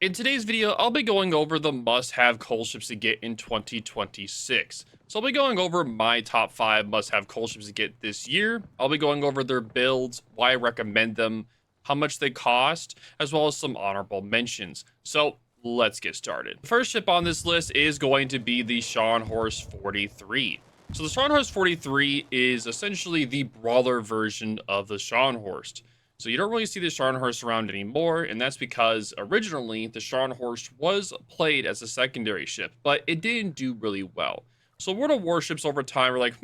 In today's video, I'll be going over the must-have coal ships to get in 2026. So I'll be going over my top 5 must-have coal ships to get this year. I'll be going over their builds, why I recommend them, how much they cost, as well as some honorable mentions. So let's get started. The first ship on this list is going to be the Scharnhorst 43. So the Scharnhorst 43 is essentially the brawler version of the Scharnhorst. So you don't really see the Scharnhorst around anymore, and that's because originally the Scharnhorst was played as a secondary ship, but it didn't do really well. So World of Warships over time were like,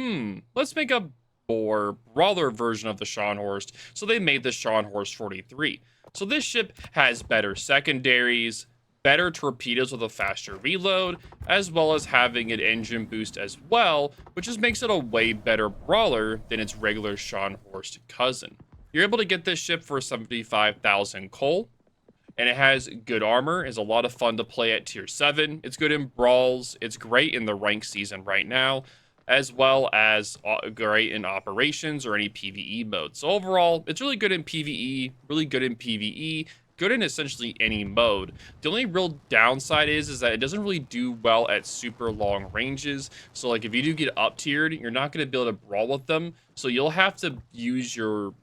let's make a more brawler version of the Scharnhorst. So they made the Scharnhorst 43. So this ship has better secondaries, better torpedoes with a faster reload, as well as having an engine boost as well, which just makes it a way better brawler than its regular Scharnhorst cousin. You're able to get this ship for 75,000 coal, and it has good armor. It's a lot of fun to play at tier 7. It's good in brawls. It's great in the rank season right now, as well as great in operations or any PvE mode. So overall, it's really good in PvE, really good in PvE, good in essentially any mode. The only real downside is that it doesn't really do well at super long ranges. So like if you do get up tiered, you're not going to be able to brawl with them. So you'll have to use your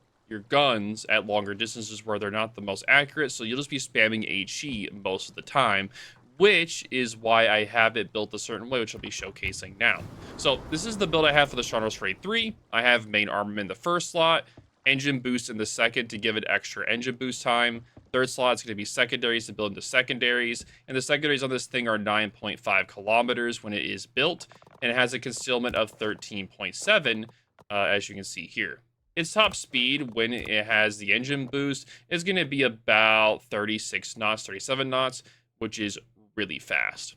guns at longer distances where they're not the most accurate, so you'll just be spamming HE most of the time, which is why I have it built a certain way, which I'll be showcasing now. So this is the build I have for the Scharnhorst Raid 3. I have main armament in the first slot, engine boost in the second to give it extra engine boost time. Third slot is going to be secondaries to build into secondaries, and the secondaries on this thing are 9.5 kilometers when it is built, and it has a concealment of 13.7, as you can see here. Its top speed, when it has the engine boost, is going to be about 36 knots, 37 knots, which is really fast.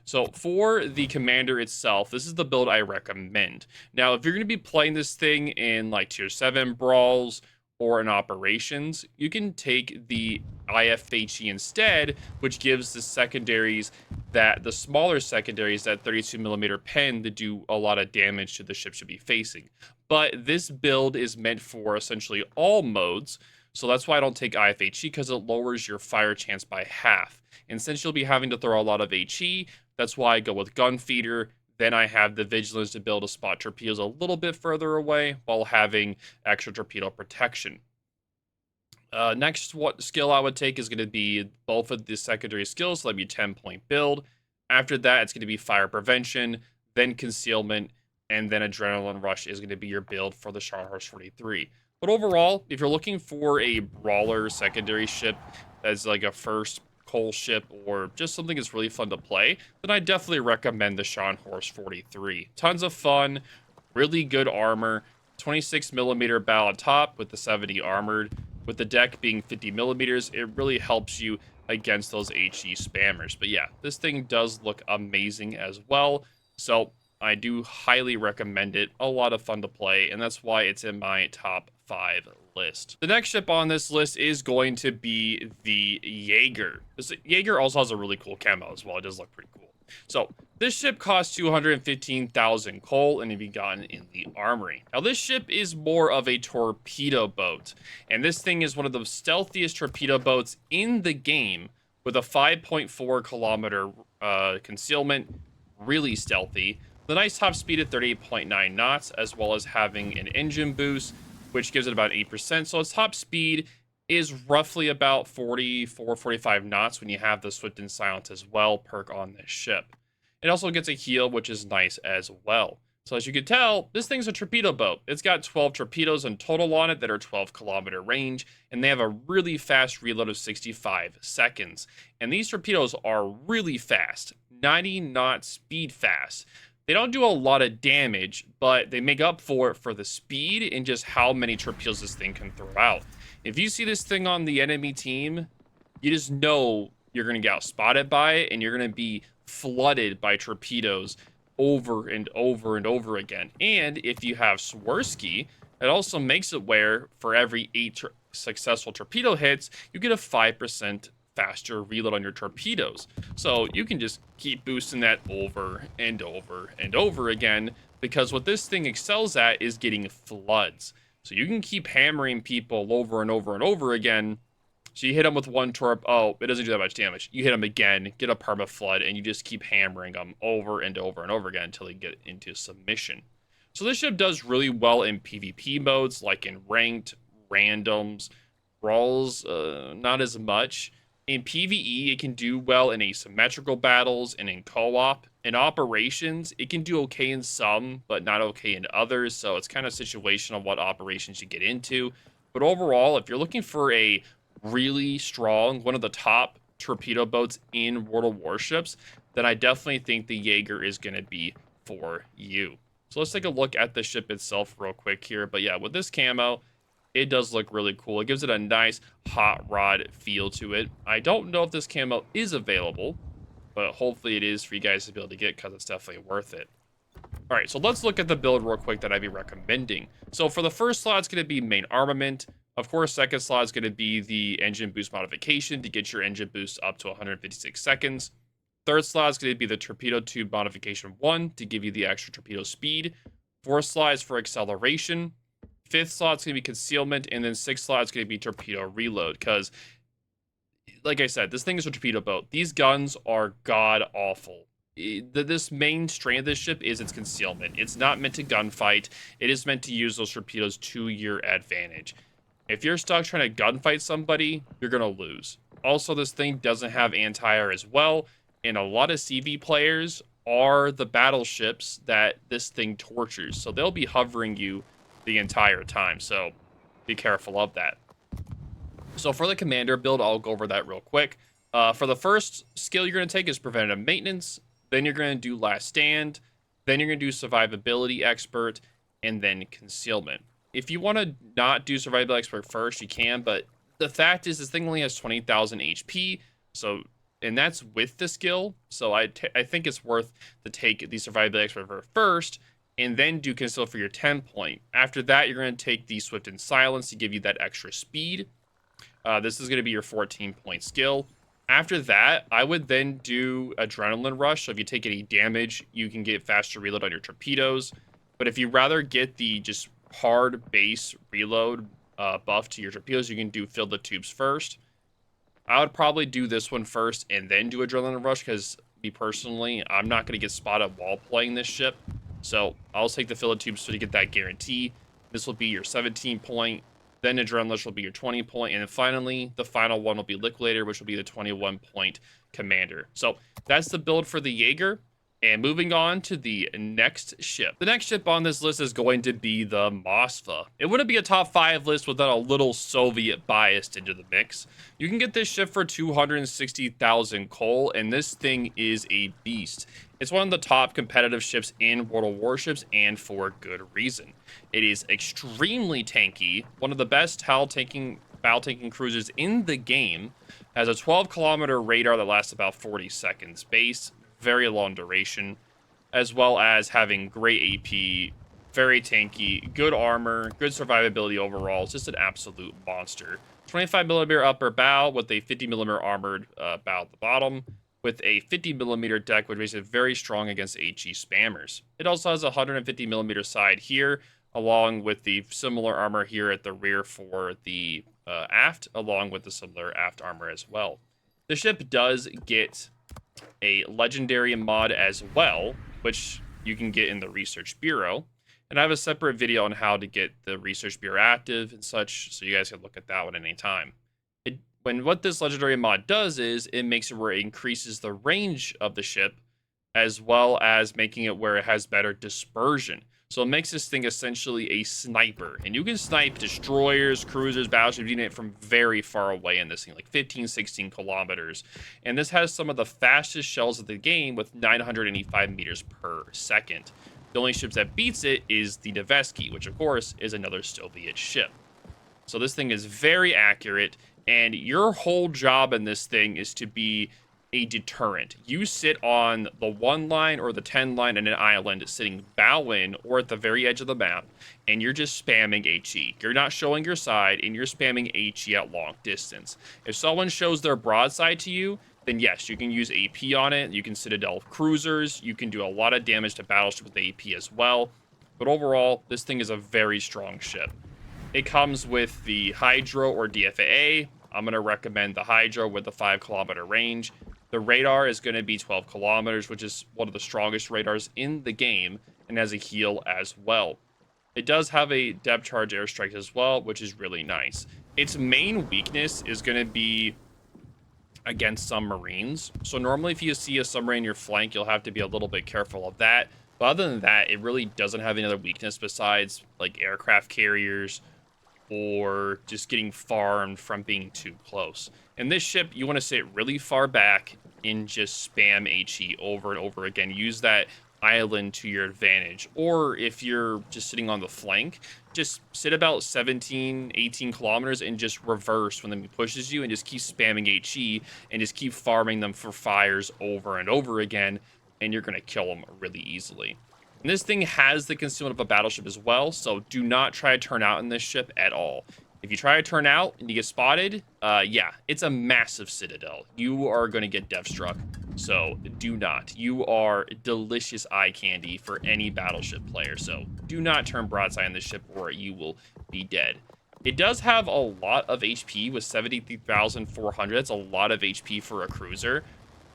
So for the commander itself, this is the build I recommend. Now, if you're going to be playing this thing in like tier 7 brawls or in operations, you can take the IFHE instead, which gives the secondaries the smaller secondaries, that 32mm pen, to do a lot of damage to the ship should be facing. But this build is meant for essentially all modes, so that's why I don't take IFHE, because it lowers your fire chance by half. And since you'll be having to throw a lot of HE, that's why I go with gun feeder. Then I have the vigilance to be able to spot torpedoes a little bit further away while having extra torpedo protection. Next, what skill I would take is going to be both of the secondary skills, so that'd be 10-point build. After that, it's going to be fire prevention, then concealment, and then adrenaline rush is going to be your build for the Scharnhorst 43. But overall, if you're looking for a brawler secondary ship as like a first coal ship or just something that's really fun to play, then I definitely recommend the Scharnhorst 43. Tons of fun, really good armor, 26mm bow on top with the 70 armored. With the deck being 50mm, it really helps you against those HE spammers. But yeah, this thing does look amazing as well. So I do highly recommend it. A lot of fun to play, and that's why it's in my top 5 list. The next ship on this list is going to be the Jager. This Jager also has a really cool camo as well. It does look pretty cool. So this ship costs 215,000 coal and can be gotten in the armory. Now this ship is more of a torpedo boat, and this thing is one of the stealthiest torpedo boats in the game with a 5.4 kilometer concealment, really stealthy. The nice top speed at 38.9 knots, as well as having an engine boost, which gives it about 8%. So its top speed is roughly about 44, 45 knots when you have the Swift and Silent as well perk on this ship. It also gets a heal, which is nice as well. So as you can tell, this thing's a torpedo boat. It's got 12 torpedoes in total on it that are 12-kilometer range, and they have a really fast reload of 65 seconds. And these torpedoes are really fast, 90 knot speed fast. They don't do a lot of damage, but they make up for it for the speed and just how many torpedoes this thing can throw out. If you see this thing on the enemy team, you just know you're going to get outspotted by it, and you're going to be flooded by torpedoes over and over and over again. And if you have Swirsky, it also makes it where for every 8 successful torpedo hits, you get a 5% faster reload on your torpedoes. So you can just keep boosting that over and over and over again, because what this thing excels at is getting floods. So you can keep hammering people over and over and over again So you hit them with one torp. Oh, it doesn't do that much damage. You hit them again, get a perma flood, and you just keep hammering them over and over and over again until you get into submission. So this ship does really well in PvP modes, like in ranked, randoms, brawls, not as much. In PvE, it can do well in asymmetrical battles and in co-op. In operations, it can do okay in some, but not okay in others. So it's kind of situational what operations you get into. But overall, if you're looking for a really strong, one of the top torpedo boats in World of Warships, then I definitely think the Jager is going to be for you. So let's take a look at the ship itself real quick here. But yeah, with this camo, it does look really cool. It gives it a nice hot rod feel to it. I don't know if this camo is available, but hopefully it is for you guys to be able to get because it's definitely worth it. All right, so let's look at the build real quick that I'd be recommending. So for the first slot, it's going to be main armament. Of course, second slot is going to be the engine boost modification to get your engine boost up to 156 seconds. Third slot is going to be the torpedo tube modification 1 to give you the extra torpedo speed. Fourth slot is for acceleration. Fifth slot is going to be concealment, and then sixth slot is going to be torpedo reload, because, like I said, this thing is a torpedo boat. These guns are god-awful. This main strength of this ship is its concealment. It's not meant to gunfight. It is meant to use those torpedoes to your advantage. If you're stuck trying to gunfight somebody, you're going to lose. Also, this thing doesn't have anti-air as well, and a lot of CV players are the battleships that this thing tortures. So they'll be hovering you the entire time, so be careful of that. So for the commander build, I'll go over that real quick. For the first skill you're going to take is preventative maintenance, then you're going to do last stand, then you're going to do survivability expert, and then concealment. If you want to not do survivability expert first, you can, but the fact is this thing only has 20,000 HP, so, and that's with the skill, so I think it's worth to take the survivability expert first, and then do conceal for your 10 point. After that, you're going to take the swift and silence to give you that extra speed. This is going to be your 14-point skill. After that, I would then do adrenaline rush. So if you take any damage, you can get faster reload on your torpedoes. But if you rather get the just hard base reload buff to your torpedoes, you can do fill the tubes first. I would probably do this one first and then do adrenaline rush, because me personally, I'm not going to get spotted while playing this ship. So I'll take the fill tubes so to get that guarantee. This will be your 17 point. Then Adrenaline will be your 20 point. And then finally, the final one will be Liquidator, which will be the 21 point commander. So that's the build for the Jager. And moving on to the next ship. The next ship on this list is going to be the Moskva. It wouldn't be a top 5 list without a little Soviet bias into the mix. You can get this ship for 260,000 coal, and this thing is a beast. It's one of the top competitive ships in World of Warships, and for good reason. It is extremely tanky, one of the best battle tanking cruisers in the game, has a 12-kilometer radar that lasts about 40 seconds base, very long duration, as well as having great AP, very tanky, good armor, good survivability overall. It's just an absolute monster. 25mm upper bow with a 50mm armored bow at the bottom, with a 50mm deck, which makes it very strong against HE spammers. It also has a 150mm side here, along with the similar armor here at the rear for the aft, along with the similar aft armor as well. The ship does get a legendary mod as well, which you can get in the Research Bureau. And I have a separate video on how to get the Research Bureau active and such, so you guys can look at that one at any time. What this legendary mod does is it makes it where it increases the range of the ship, as well as making it where it has better dispersion. So it makes this thing essentially a sniper. And you can snipe destroyers, cruisers, battleships, you know, from very far away in this thing, like 15, 16 kilometers. And this has some of the fastest shells of the game with 985 meters per second. The only ship that beats it is the Nevesky, which of course is another Soviet ship. So this thing is very accurate, and your whole job in this thing is to be a deterrent. You sit on the 1 line or the 10 line in an island sitting bow in or at the very edge of the map, and you're just spamming HE. You're not showing your side, and you're spamming HE at long distance. If someone shows their broadside to you, then yes, you can use AP on it. You can Citadel cruisers. You can do a lot of damage to battleships with AP as well. But overall, this thing is a very strong ship. It comes with the Hydro or DFAA. I'm going to recommend the Hydra with the 5-kilometer range. The radar is going to be 12 kilometers, which is one of the strongest radars in the game, and has a heal as well. It does have a depth charge airstrike as well, which is really nice. Its main weakness is going to be against submarines. So normally if you see a submarine in your flank, you'll have to be a little bit careful of that. But other than that, it really doesn't have any other weakness besides like aircraft carriers or just getting farmed from being too close. And this ship, you want to sit really far back and just spam HE over and over again. Use that island to your advantage. Or if you're just sitting on the flank, just sit about 17, 18 kilometers and just reverse when the enemy pushes you and just keep spamming HE and just keep farming them for fires over and over again, and you're going to kill them really easily. And this thing has the concealment of a battleship as well, so do not try to turn out in this ship at all. If you try to turn out and you get spotted, yeah, it's a massive citadel. You are going to get death struck, so do not. You are delicious eye candy for any battleship player, so do not turn broadside on this ship or you will be dead. It does have a lot of HP with 73,400. That's a lot of HP for a cruiser,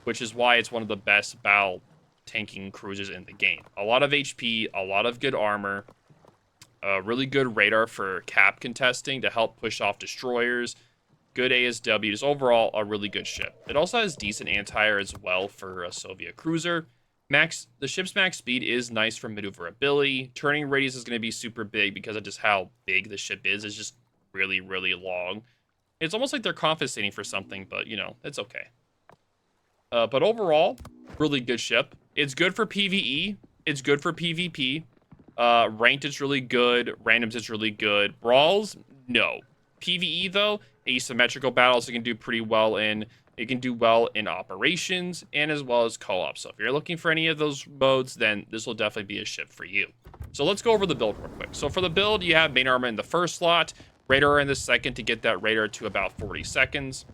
which is why it's one of the best battle tanking cruisers in the game. A lot of HP, a lot of good armor, a really good radar for cap contesting to help push off destroyers, good ASWs, overall a really good ship. It also has decent anti-air as well for a Soviet cruiser. The ship's max speed is nice for maneuverability. Turning radius is going to be super big because of just how big the ship is. It's just really, really long. It's almost like they're compensating for something, but you know, it's okay. But overall, really good ship. It's good for PvE. It's good for PvP. Ranked, it's really good. Randoms, it's really good. Brawls, no. PvE, though, asymmetrical battles, it can do pretty well in. It can do well in operations and as well as co-op. So if you're looking for any of those modes, then this will definitely be a ship for you. So let's go over the build real quick. So for the build, you have main armor in the first slot, radar in the second to get that radar to about 40 seconds.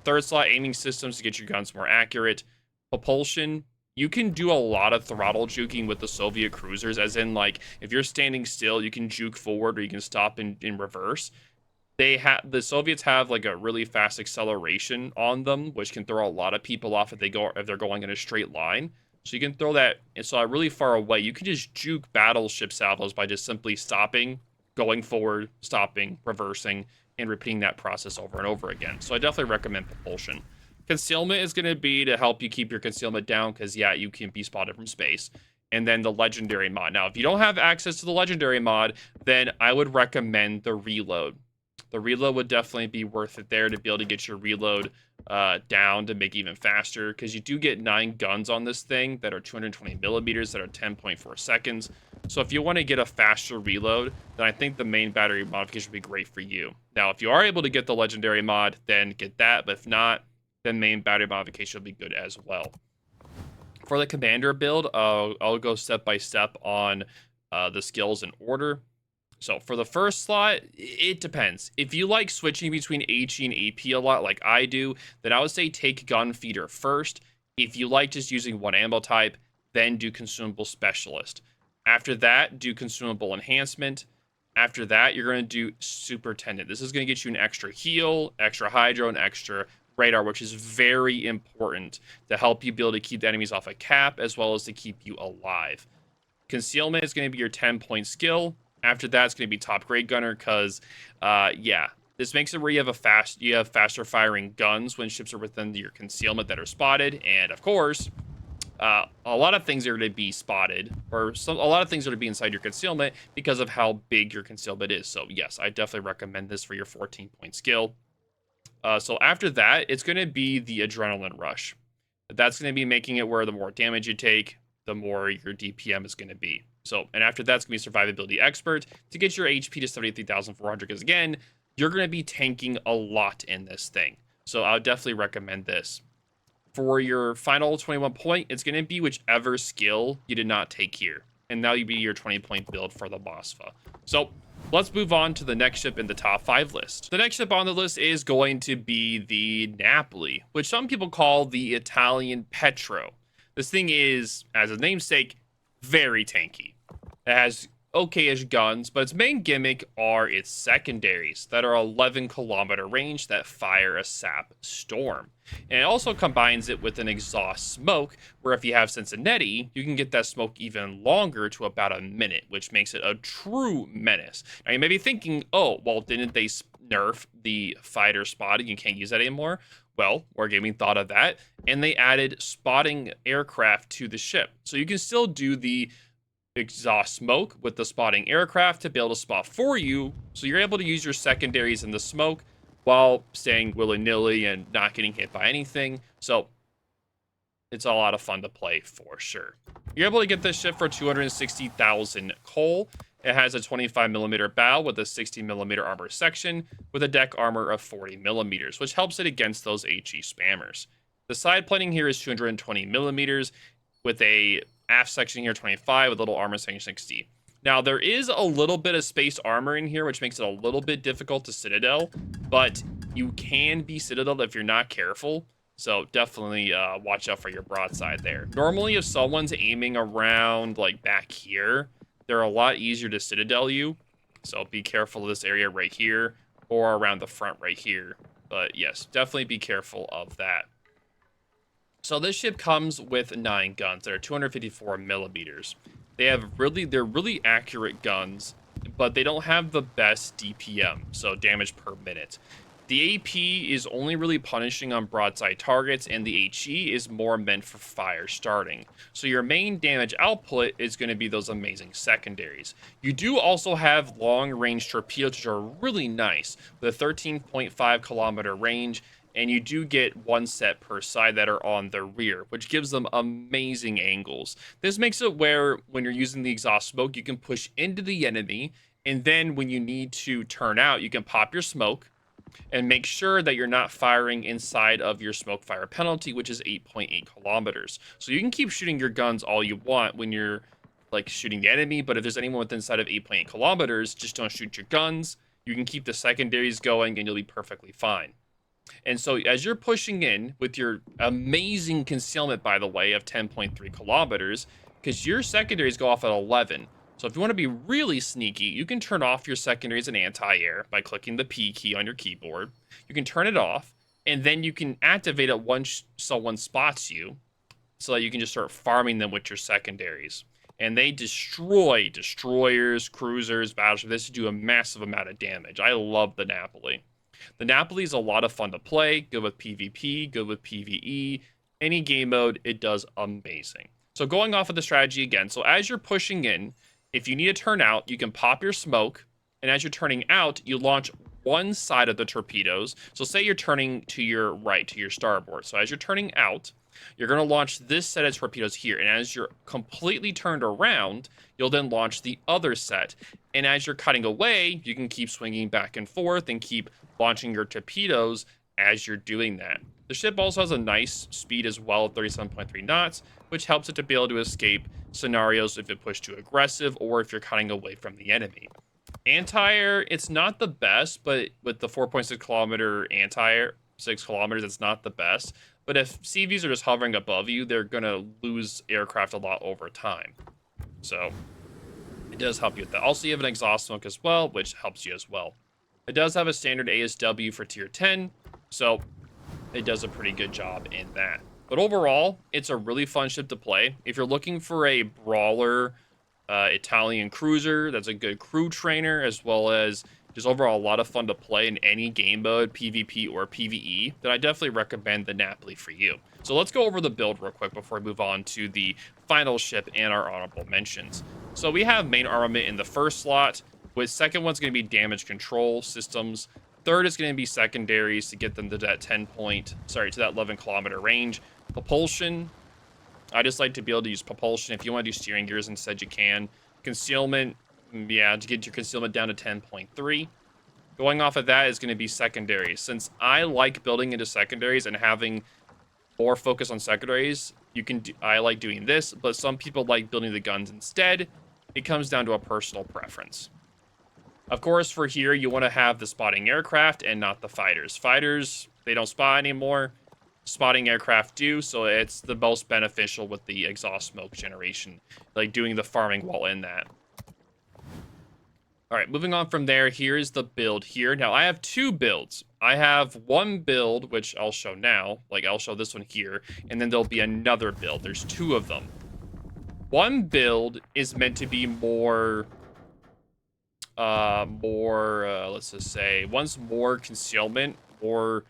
Third slot, aiming systems to get your guns more accurate. Propulsion, you can do a lot of throttle juking with the Soviet cruisers, as in, like, if you're standing still, you can juke forward or you can stop in reverse. The Soviets have, like, a really fast acceleration on them, which can throw a lot of people off if they're going in a straight line. So you can throw that, and so really far away. You can just juke battleship salvos by just simply stopping, going forward, stopping, reversing, and repeating that process over and over again. So I definitely recommend propulsion. Concealment is going to be to help you keep your concealment down because, yeah, you can be spotted from space. And then the legendary mod. Now, if you don't have access to the legendary mod, then I would recommend the reload. The reload would definitely be worth it there to be able to get your reload down to make it even faster, because you do get 9 guns on this thing that are 220 millimeters that are 10.4 seconds. So if you want to get a faster reload, then I think the main battery modification would be great for you. Now, if you are able to get the legendary mod, then get that. But if not, then main battery modification will be good as well. For the commander build, I'll go step by step on the skills in order. So for the first slot, it depends. If you like switching between HE and AP a lot like I do, then I would say take gun feeder first. If you like just using one ammo type, then do consumable specialist. After that, do consumable enhancement. After that, you're going to do superintendent. This is going to get you an extra heal, extra hydro, and extra radar, which is very important to help you be able to keep the enemies off a cap as well as to keep you alive. Concealment is going to be your 10-point skill. After that, it's going to be top grade gunner because, yeah, this makes it where you have faster firing guns when ships are within your concealment that are spotted. And of course, a lot of things are going to be spotted, or a lot of things are going to be inside your concealment because of how big your concealment is. So yes, I definitely recommend this for your 14-point skill. So after that, it's going to be the adrenaline rush. That's going to be making it where the more damage you take, the more your DPM is going to be. So, and after that's going to be survivability expert to get your HP to 73,400, because again, you're going to be tanking a lot in this thing. So I would definitely recommend this. For your final 21 point, it's going to be whichever skill you did not take here. And that'll be your 20-point build for the Moskva. So let's move on to the next ship in the top 5 list. The next ship on the list is going to be the Napoli, which some people call the Italian Petro. This thing is, as a namesake, very tanky. It has okay-ish guns, but its main gimmick are its secondaries that are 11-kilometer range that fire a sap storm. And it also combines it with an exhaust smoke, where if you have Cincinnati, you can get that smoke even longer to about a minute, which makes it a true menace. Now you may be thinking, oh, well, didn't they nerf the fighter spotting? You can't use that anymore. Well, Wargaming thought of that, and they added spotting aircraft to the ship. So you can still do the exhaust smoke with the spotting aircraft to be able to spot for you, so you're able to use your secondaries in the smoke while staying willy-nilly and not getting hit by anything. So it's a lot of fun to play for sure. You're able to get this ship for 260,000 coal. It has a 25 millimeter bow with a 60 millimeter armor section with a deck armor of 40 millimeters, which helps it against those HE spammers. The side plating here is 220 millimeters with a aft section here 25 with a little armor section 60. Now there is a little bit of space armor in here, which makes it a little bit difficult to citadel, but you can be citadel if you're not careful. So definitely watch out for your broadside there. Normally, if someone's aiming around like back here, they're a lot easier to citadel you. So be careful of this area right here or around the front right here. But yes, definitely be careful of that. So this ship comes with 9 guns that are 254 millimeters. They're really accurate guns, but they don't have the best DPM, so damage per minute. The AP is only really punishing on broadside targets, and the HE is more meant for fire starting. So your main damage output is going to be those amazing secondaries. You do also have long-range torpedoes, which are really nice, with a 13.5 kilometer range, and you do get 1 set per side that are on the rear, which gives them amazing angles. This makes it where, when you're using the exhaust smoke, you can push into the enemy, and then when you need to turn out, you can pop your smoke, and make sure that you're not firing inside of your smoke fire penalty, which is 8.8 kilometers. So you can keep shooting your guns all you want when you're like shooting the enemy, but if there's anyone within inside of 8.8 kilometers, just don't shoot your guns. You can keep the secondaries going and you'll be perfectly fine. And so as you're pushing in with your amazing concealment, by the way, of 10.3 kilometers, because your secondaries go off at 11. So if you want to be really sneaky, you can turn off your secondaries and anti-air by clicking the P key on your keyboard. You can turn it off, and then you can activate it once someone spots you, so that you can just start farming them with your secondaries. And they destroy destroyers, cruisers, battleships. This do a massive amount of damage. I love the Napoli. The Napoli is a lot of fun to play, good with PvP, good with PvE. Any game mode, it does amazing. So going off of the strategy again, so as you're pushing in, if you need to turn out, you can pop your smoke, and as you're turning out, you launch one side of the torpedoes. So say you're turning to your right, to your starboard. So as you're turning out, you're going to launch this set of torpedoes here, and as you're completely turned around, you'll then launch the other set. And as you're cutting away, you can keep swinging back and forth and keep launching your torpedoes as you're doing that. The ship also has a nice speed as well, 37.3 knots, which helps it to be able to escape scenarios if it pushed too aggressive or if you're cutting away from the enemy. Anti-air, it's not the best, but with the 4.6 kilometer anti-air, 6 kilometers, it's not the best. But if CVs are just hovering above you, they're going to lose aircraft a lot over time. So it does help you with that. Also, you have an exhaust smoke as well, which helps you as well. It does have a standard ASW for tier 10, so it does a pretty good job in that. But overall, it's a really fun ship to play. If you're looking for a brawler Italian cruiser that's a good crew trainer, as well as just overall a lot of fun to play in any game mode, PvP or PvE, then I definitely recommend the Napoli for you. So let's go over the build real quick before we move on to the final ship and our honorable mentions. So we have main armament in the first slot, with second one's going to be damage control systems. Third is going to be secondaries to get them to that to that 11 kilometer range. Propulsion, I just like to be able to use propulsion. If you want to do steering gears instead, you can. Concealment, yeah, to get your concealment down to 10.3. Going off of that is going to be secondaries. Since I like building into secondaries and having more focus on secondaries, I like doing this, but some people like building the guns instead. It comes down to a personal preference. Of course, for here, you want to have the spotting aircraft and not the fighters. Fighters, they don't spot anymore. Spotting aircraft do, so it's the most beneficial with the exhaust smoke generation, like doing the farming while in that. All right, moving on from there, here's the build here. Now, I have two builds. I have one build, which I'll show now. Like, I'll show this one here, and then there'll be another build. There's two of them. One build is meant to be more, let's just say, one's more concealment, more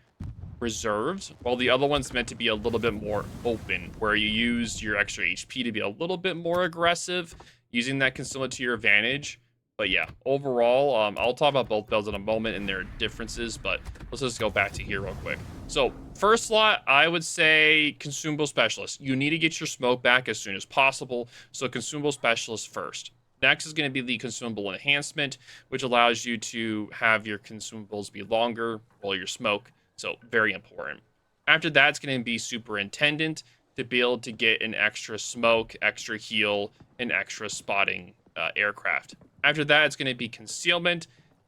reserved, while the other one's meant to be a little bit more open, where you use your extra HP to be a little bit more aggressive, using that concealment to your advantage. But yeah, overall, I'll talk about both builds in a moment and their differences, but let's just go back to here real quick. So first slot, I would say consumable specialist. You need to get your smoke back as soon as possible, so consumable specialist first. Next is going to be the consumable enhancement, which allows you to have your consumables be longer while your smoke. So very important. After that, it's going to be superintendent to be able to get an extra smoke, extra heal, and extra spotting aircraft. After that, it's going to be concealment,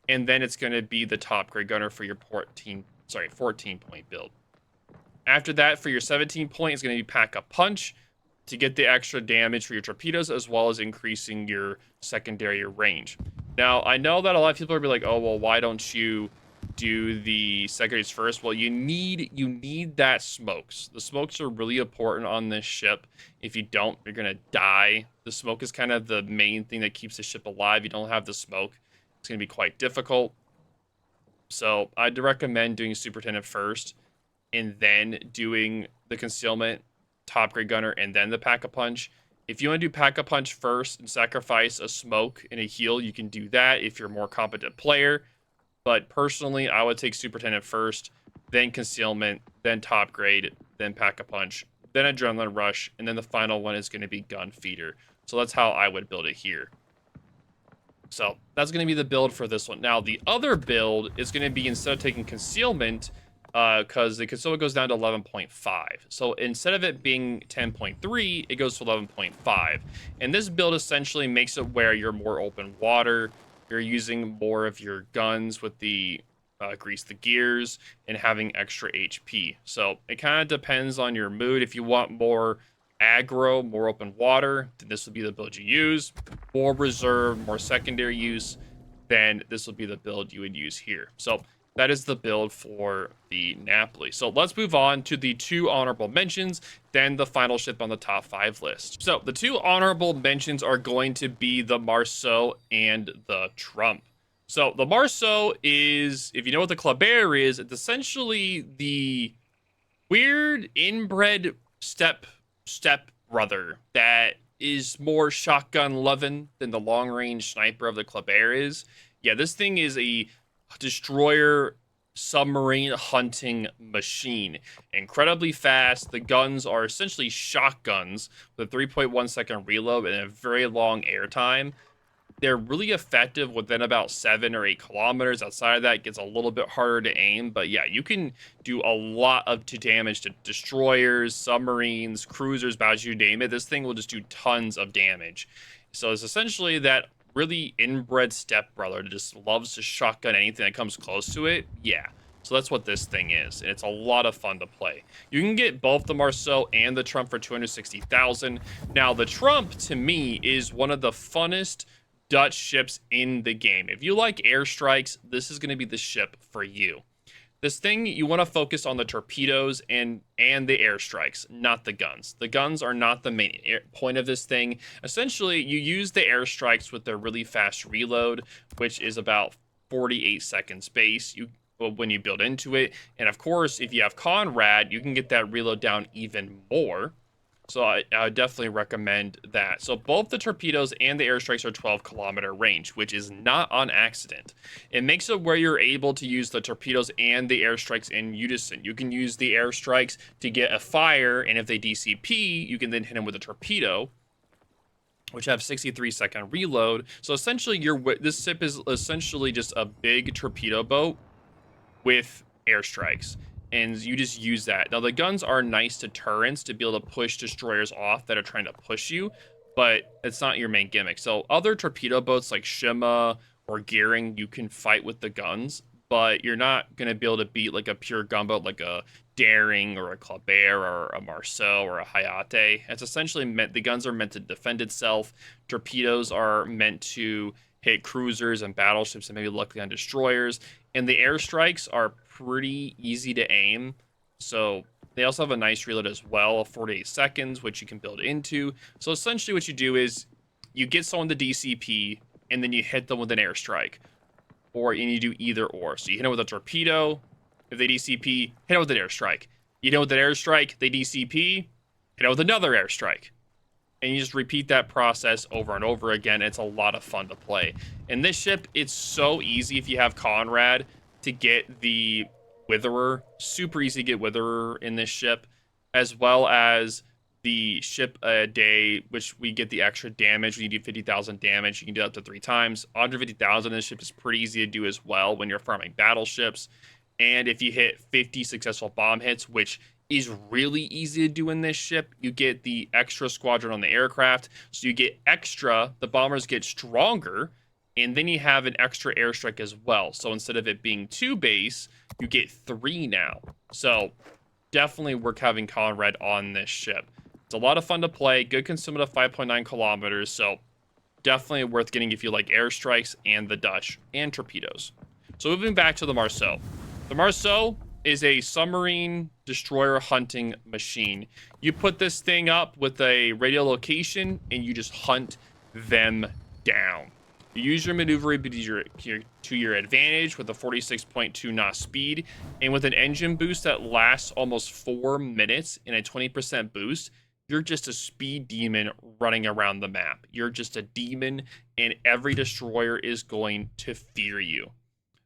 and then it's going to be the top grade gunner for your 14 point build. After that, for your 17 point, it's going to be pack a punch to get the extra damage for your torpedoes, as well as increasing your secondary range. Now, I know that a lot of people are be like, oh, well, why don't you do the secondaries first? Well, you need that smokes. The smokes are really important on this ship. If you don't, you're gonna die. The smoke is kind of the main thing that keeps the ship alive. You don't have the smoke, it's gonna be quite difficult. So I'd recommend doing superintendent first, and then doing the concealment, top grade gunner, and then the pack-a-punch. If you want to do pack-a-punch first and sacrifice a smoke and a heal, you can do that if you're a more competent player. But personally, I would take superintendent first, then concealment, then top grade, then pack-a-punch, then adrenaline rush, and then the final one is going to be gun feeder. So that's how I would build it here. So that's going to be the build for this one. Now, the other build is going to be, instead of taking concealment, because the concealment goes down to 11.5. So instead of it being 10.3, it goes to 11.5. And this build essentially makes it where you're more open water, you're using more of your guns with the grease the gears, and having extra HP. So it kind of depends on your mood. If you want more aggro, more open water, then this would be the build you use. More reserve, more secondary use, then this will be the build you would use here. So that is the build for the Napoli. So let's move on to the two honorable mentions, then the final ship on the top 5 list. So the two honorable mentions are going to be the Marceau and the Tromp. So the Marceau is, if you know what the Kleber is, it's essentially the weird inbred step brother that is more shotgun loving than the long range sniper of the Kleber is. Yeah, this thing is a destroyer submarine hunting machine. Incredibly fast. The guns are essentially shotguns with a 3.1 second reload and a very long airtime. They're really effective within about 7 or 8 kilometers. Outside of that, it gets a little bit harder to aim. But yeah, you can do a lot of damage to destroyers, submarines, cruisers, about you name it. This thing will just do tons of damage. So it's essentially that really inbred stepbrother that just loves to shotgun anything that comes close to it. Yeah, so that's what this thing is, and it's a lot of fun to play. You can get both the Marceau and the Tromp for 260,000. Now, the Tromp, to me, is one of the funnest Dutch ships in the game. If you like airstrikes, this is going to be the ship for you. This thing, you want to focus on the torpedoes and the airstrikes, not the guns. The guns are not the main point of this thing. Essentially, you use the airstrikes with their really fast reload, which is about 48 seconds base when you build into it. And of course, if you have Conrad, you can get that reload down even more. So I would definitely recommend that. So both the torpedoes and the airstrikes are 12-kilometer range, which is not on accident. It makes it where you're able to use the torpedoes and the airstrikes in unison. You can use the airstrikes to get a fire, and if they DCP, you can then hit them with a torpedo, which have 63-second reload. So essentially, this ship is essentially just a big torpedo boat with airstrikes. And you just use that. Now, the guns are nice deterrents to be able to push destroyers off that are trying to push you, but it's not your main gimmick. So other torpedo boats like Shima or Gearing, you can fight with the guns, but you're not going to be able to beat like a pure gunboat like a Daring or a Kleber or a Marceau or a Hayate. It's essentially meant, the guns are meant to defend itself. Torpedoes are meant to hit cruisers and battleships and maybe luckily on destroyers. And the airstrikes are pretty easy to aim. So they also have a nice reload as well of 48 seconds, which you can build into. So essentially what you do is you get someone to DCP and then you hit them with an airstrike. And you do either or. So you hit them with a torpedo. If they DCP, hit them with an airstrike. You hit them with an airstrike, they DCP, hit them with another airstrike. And you just repeat that process over and over again. It's a lot of fun to play. And this ship, it's so easy if you have Conrad to get the Witherer. Super easy to get Witherer in this ship, as well as the ship a day, which we get the extra damage. When you do 50,000 damage, you can do that up to 3 times. 150,000 in this ship is pretty easy to do as well when you're farming battleships. And if you hit 50 successful bomb hits, which is really easy to do in this ship, you get the extra squadron on the aircraft. So you get extra, the bombers get stronger, and then you have an extra airstrike as well. So instead of it being 2 base, you get 3 now. So definitely worth having Conrad on this ship. It's a lot of fun to play. Good consumption of 5.9 kilometers. So definitely worth getting if you like airstrikes and the Dutch and torpedoes. So moving back to the Marceau. The Marceau is a submarine destroyer hunting machine. You put this thing up with a radio location and you just hunt them down. You use your maneuverability to your advantage with a 46.2 knot speed, and with an engine boost that lasts almost 4 minutes and a 20% boost, you're just a speed demon running around the map. You're just a demon, and every destroyer is going to fear you.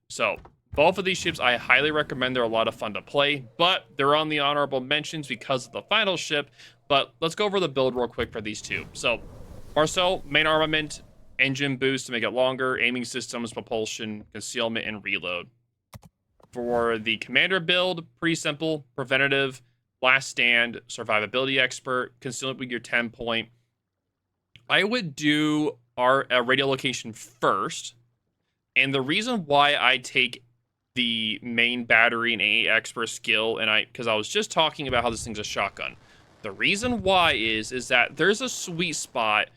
So both of these ships, I highly recommend. They're a lot of fun to play, but they're on the honorable mentions because of the final ship. But let's go over the build real quick for these two. So Marceau, main armament, engine boost to make it longer, aiming systems, propulsion, concealment, and reload. For the commander build, pretty simple, preventative, last stand, survivability expert, concealment with your 10 point. I would do our radio location first. And the reason why I take the main battery and AA expert skill, and because I was just talking about how this thing's a shotgun. The reason why is that there's a sweet spot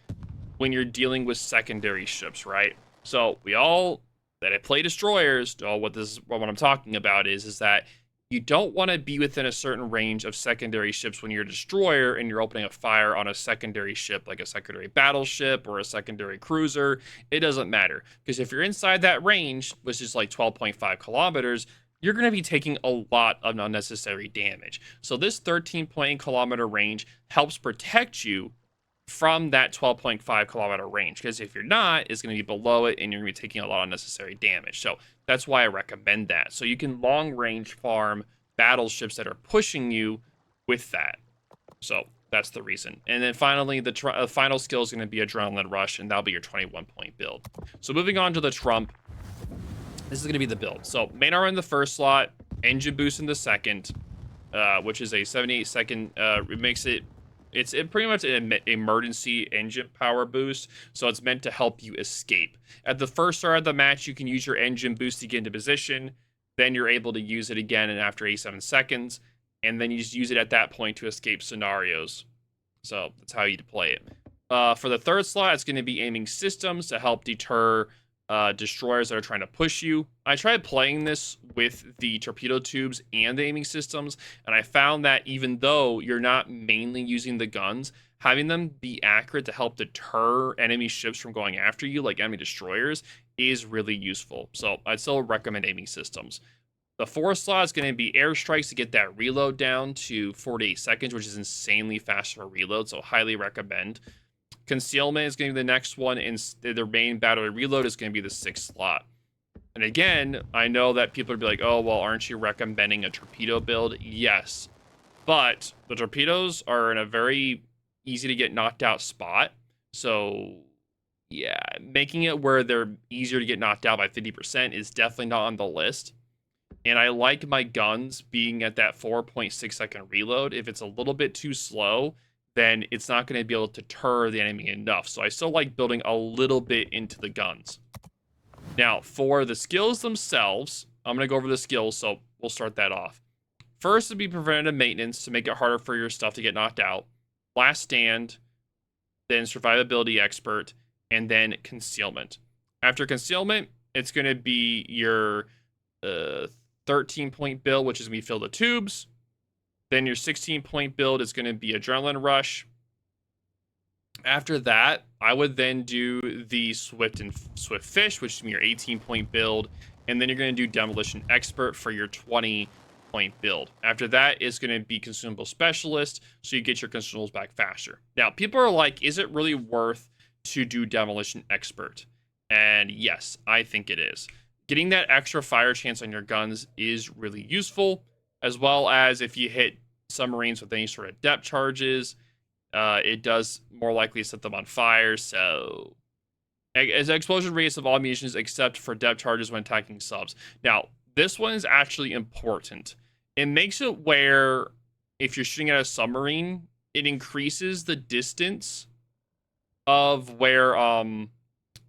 when you're dealing with secondary ships, right? So we all that play destroyers know what I'm talking about is that you don't want to be within a certain range of secondary ships when you're a destroyer and you're opening a fire on a secondary ship, like a secondary battleship or a secondary cruiser. It doesn't matter, because if you're inside that range, which is like 12.5 kilometers, you're going to be taking a lot of unnecessary damage. So this 13.8 kilometer range helps protect you from that 12.5 kilometer range, because if you're not, it's going to be below it and you're going to be taking a lot of unnecessary damage. So that's why I recommend that. So you can long range farm battleships that are pushing you with that. So that's the reason. And then finally, the final skill is going to be Adrenaline Rush, and that'll be your 21 point build. So moving on to the Tromp, this is going to be the build. So main armor in the first slot, engine boost in the second, which is a 78-second, it makes it, it's pretty much an emergency engine power boost, so it's meant to help you escape. At the first start of the match, you can use your engine boost to get into position, then you're able to use it again and after 87 seconds, and then you just use it at that point to escape scenarios. So that's how you play it. For the third slot, it's going to be aiming systems to help deter destroyers that are trying to push you. I tried playing this with the torpedo tubes and the aiming systems, and I found that even though you're not mainly using the guns, having them be accurate to help deter enemy ships from going after you, like enemy destroyers, is really useful. So I'd still recommend aiming systems. The fourth slot is going to be airstrikes to get that reload down to 48 seconds, which is insanely fast for reload, so highly recommend. Concealment is going to be the next one, and their main battery reload is going to be the 6th slot. And again, I know that people would be like, oh, well, aren't you recommending a torpedo build? Yes, but the torpedoes are in a very easy to get knocked out spot. So yeah, making it where they're easier to get knocked out by 50% is definitely not on the list. And I like my guns being at that 4.6 second reload. If it's a little bit too slow, then it's not going to be able to deter the enemy enough. So I still like building a little bit into the guns. Now, for the skills themselves, I'm going to go over the skills, so we'll start that off. First would be preventative maintenance to make it harder for your stuff to get knocked out. Last stand, then survivability expert, and then concealment. After concealment, it's going to be your 13-point build, which is going to be filled with tubes. Then your 16-point build is going to be adrenaline rush. After that, I would then do the swift fish, which is your 18-point build, and then you're going to do demolition expert for your 20-point build. After that is going to be consumable specialist, so you get your consumables back faster. Now, people are like, is it really worth to do demolition expert? And yes, I think it is. Getting that extra fire chance on your guns is really useful, as well as if you hit submarines with any sort of depth charges, it does more likely set them on fire. So, as explosion radius of all munitions except for depth charges when attacking subs. Now, this one is actually important. It makes it where if you're shooting at a submarine, it increases the distance of where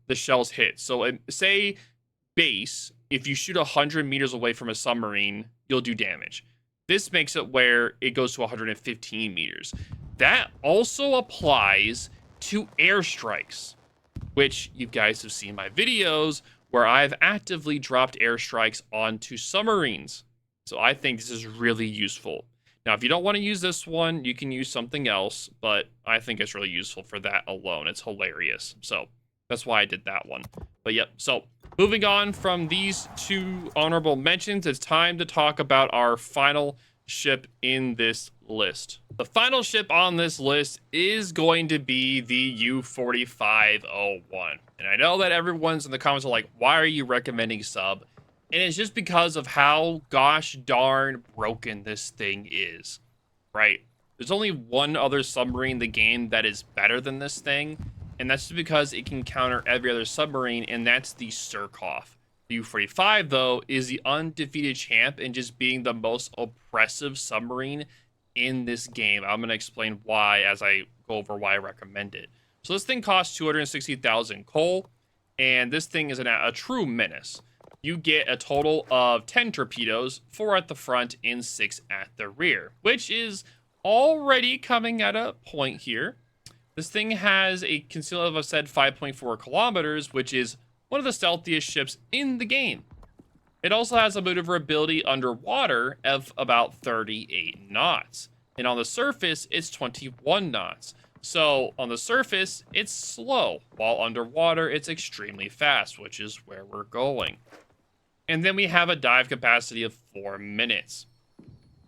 the shells hit. So, say base, if you shoot 100 meters away from a submarine, you'll do damage. This makes it where it goes to 115 meters. That also applies to airstrikes, which you guys have seen my videos where I've actively dropped airstrikes onto submarines. So I think this is really useful. Now, if you don't want to use this one, you can use something else, but I think it's really useful for that alone. It's hilarious. So that's why I did that one. But yep, so moving on from these two honorable mentions, it's time to talk about our final ship in this list. The final ship on this list is going to be the U-4501. And I know that everyone's in the comments are like, why are you recommending sub? And it's just because of how gosh darn broken this thing is, right? There's only one other submarine in the game that is better than this thing, and that's because it can counter every other submarine, and that's the Surkov. The U-45, though, is the undefeated champ in just being the most oppressive submarine in this game. I'm going to explain why as I go over why I recommend it. So this thing costs 260,000 coal, and this thing is a true menace. You get a total of 10 torpedoes, 4 at the front and 6 at the rear, which is already coming at a point here. This thing has a concealment of, I said, 5.4 kilometers, which is one of the stealthiest ships in the game. It also has a maneuverability underwater of about 38 knots. And on the surface, it's 21 knots. So on the surface, it's slow, while underwater, it's extremely fast, which is where we're going. And then we have a dive capacity of 4 minutes.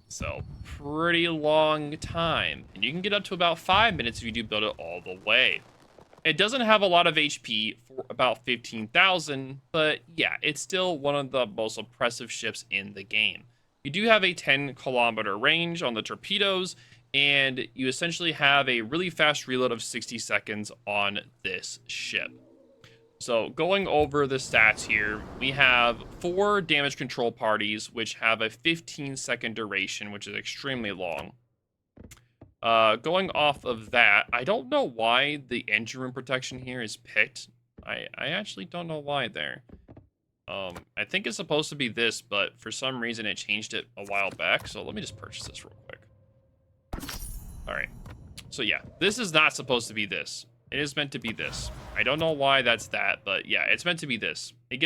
So pretty long time. And you can get up to about 5 minutes if you do build it all the way. It doesn't have a lot of HP, for about 15,000, but yeah, it's still one of the most oppressive ships in the game. You do have a 10-kilometer range on the torpedoes, and you essentially have a really fast reload of 60 seconds on this ship. So going over the stats here, we have 4 damage control parties, which have a 15-second duration, which is extremely long. Going off of that, I don't know why the engine room protection here is picked. I actually don't know why there. I think it's supposed to be this, but for some reason it changed it a while back. So let me just purchase this real quick. All right. So yeah, this is not supposed to be this. It is meant to be this. I don't know why that's that, but yeah, it's meant to be this. It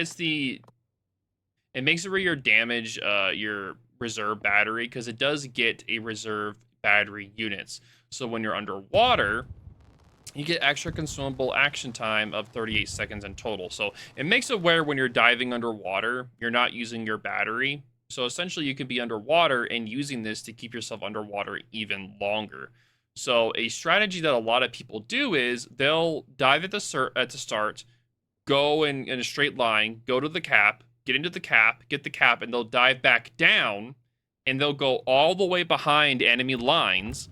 makes it where your damage your reserve battery, because it does get a reserve battery units. So when you're underwater, you get extra consumable action time of 38 seconds in total. So it makes it where when you're diving underwater, you're not using your battery. So essentially you could be underwater and using this to keep yourself underwater even longer. So a strategy that a lot of people do is they'll dive at the start, go in a straight line, go to the cap, get into the cap, get the cap, and they'll dive back down, and they'll go all the way behind enemy lines,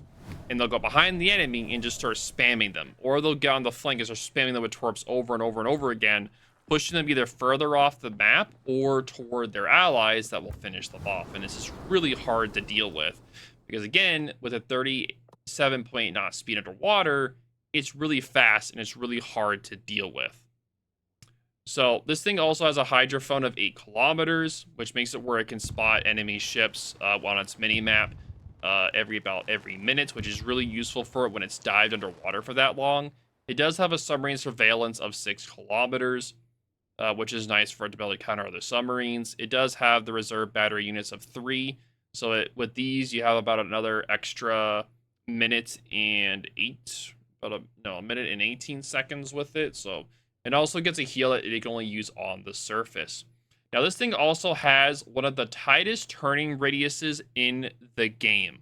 and they'll go behind the enemy and just start spamming them. Or they'll get on the flank and start spamming them with torps over and over and over again, pushing them either further off the map or toward their allies that will finish them off. And this is really hard to deal with, because again, with a 37.8 knot speed underwater, it's really fast and it's really hard to deal with. So this thing also has a hydrophone of 8 kilometers, which makes it where it can spot enemy ships on its mini-map every minute, which is really useful for it when it's dived underwater for that long. It does have a submarine surveillance of 6 kilometers. which is nice for it to be able to counter other submarines. It does have the reserve battery units of 3. So with these, you have about another extra minute and 8, a minute and 18 seconds with it. So it also gets a heal that it can only use on the surface. Now, this thing also has one of the tightest turning radiuses in the game.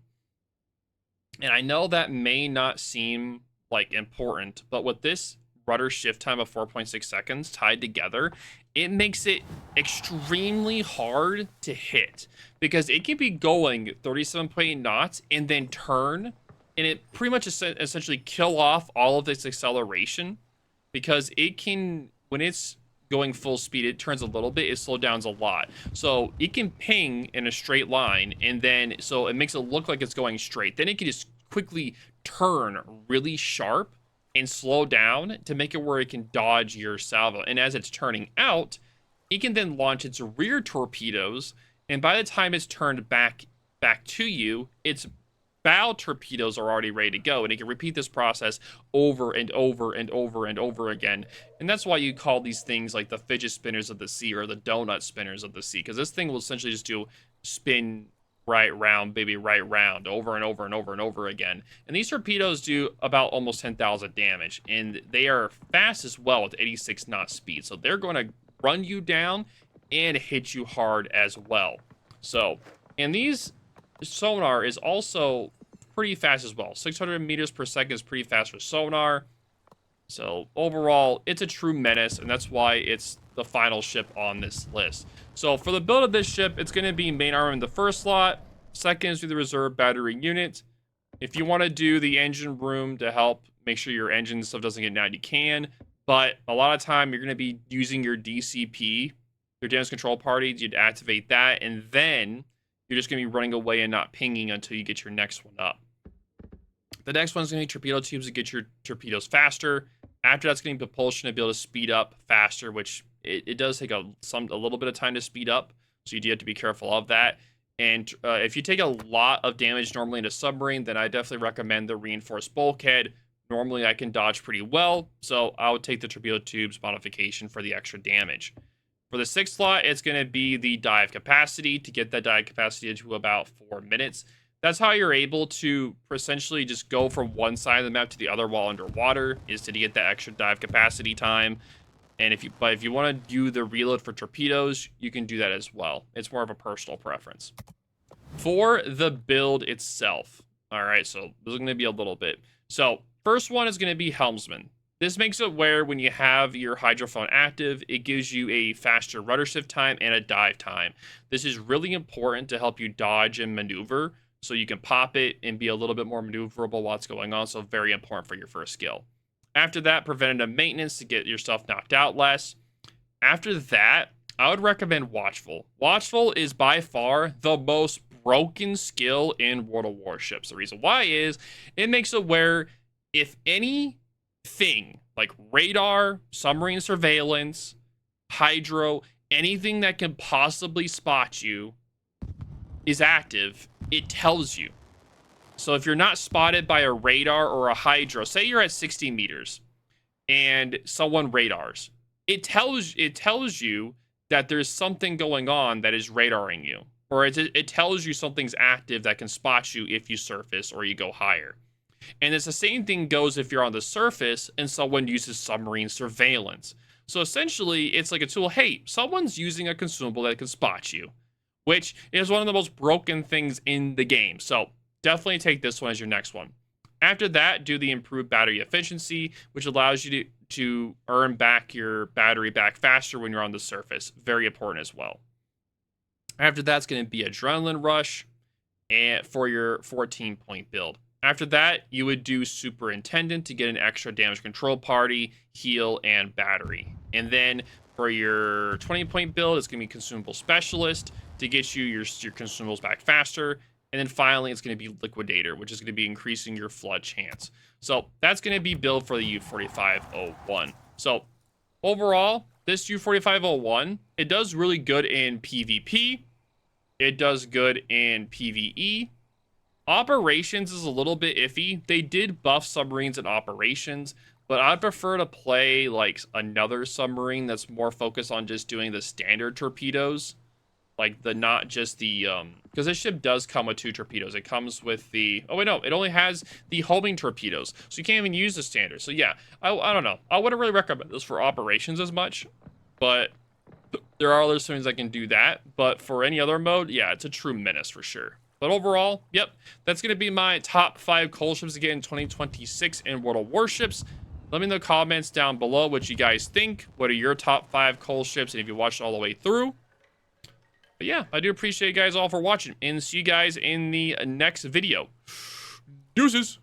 And I know that may not seem like important, but with this rudder shift time of 4.6 seconds tied together, it makes it extremely hard to hit because it can be going 37.8 knots and then turn, and it pretty much essentially kill off all of its acceleration because it can, when it's going full speed, it turns a little bit, it slows down a lot. So it can ping in a straight line, and then so it makes it look like it's going straight. Then it can just quickly turn really sharp and slow down to make it where it can dodge your salvo. And as it's turning out, it can then launch its rear torpedoes, and by the time it's turned back to you, its bow torpedoes are already ready to go, and it can repeat this process over and over and over and over again. And that's why you call these things like the fidget spinners of the sea or the donut spinners of the sea, because this thing will essentially just do spin right round, baby, right round, over and over and over and over again. And these torpedoes do about almost 10,000 damage, and they are fast as well with 86 knot speed. So they're going to run you down and hit you hard as well. So, and these sonar is also pretty fast as well. 600 meters per second is pretty fast for sonar. So overall, it's a true menace, and that's why it's the final ship on this list. So for the build of this ship, it's going to be main armor in the first slot. Second is the reserve battery unit. If you want to do the engine room to help make sure your engine stuff doesn't get down, you can. But a lot of time, you're going to be using your DCP, your damage control party. You'd activate that, and then you're just going to be running away and not pinging until you get your next one up. The next one's going to be torpedo tubes to get your torpedoes faster. After that's going to be propulsion to be able to speed up faster, which it does take a little bit of time to speed up. So you do have to be careful of that. And if you take a lot of damage normally in a submarine, then I definitely recommend the reinforced bulkhead. Normally I can dodge pretty well, so I would take the torpedo tubes modification for the extra damage. For the sixth slot, it's going to be the dive capacity to get that dive capacity to about 4 minutes. That's how you're able to essentially just go from one side of the map to the other while underwater, is to get that extra dive capacity time. And if you want to do the reload for torpedoes, you can do that as well. It's more of a personal preference. For the build itself, all right, so this is going to be a little bit. So first one is going to be helmsman. This makes it where when you have your hydrophone active, it gives you a faster rudder shift time and a dive time. This is really important to help you dodge and maneuver, so you can pop it and be a little bit more maneuverable while it's going on. So very important for your first skill. After that, preventative maintenance to get yourself knocked out less. After that, I would recommend watchful. Watchful is by far the most broken skill in World of Warships. The reason why is it makes it where if anything like radar, submarine surveillance, hydro, anything that can possibly spot you is active, it tells you. So if you're not spotted by a radar or a hydro, say you're at 60 meters and someone radars, it tells you that there's something going on that is radaring you, or it tells you something's active that can spot you if you surface or you go higher. And it's the same thing goes if you're on the surface and someone uses submarine surveillance. So essentially, it's like a tool. Hey, someone's using a consumable that can spot you, which is one of the most broken things in the game. So definitely take this one as your next one. After that, do the improved battery efficiency, which allows you to earn back your battery back faster when you're on the surface. Very important as well. After that's going to be adrenaline rush and for your 14-point build. After that, you would do superintendent to get an extra damage control party, heal, and battery. And then for your 20-point build, it's going to be consumable specialist to get you your consumables back faster. And then finally, it's going to be liquidator, which is going to be increasing your flood chance. So that's going to be build for the U-4501. So overall, this U-4501, it does really good in PvP. It does good in PvE. Operations is a little bit iffy. They did buff submarines in operations, But I'd prefer to play like another submarine that's more focused on just doing the standard torpedoes, like the not just the because this ship does come with 2 torpedoes. It comes with the oh wait no, it only has the homing torpedoes, so you can't even use the standard. So yeah, I don't know. I wouldn't really recommend this for operations as much, but there are other submarines that can do that. But for any other mode, yeah, it's a true menace for sure. But overall, yep, that's going to be my top 5 coal ships again in 2026 in World of Warships. Let me know in the comments down below what you guys think. What are your top 5 coal ships, and if you watched all the way through. But yeah, I do appreciate you guys all for watching, and see you guys in the next video. Deuces!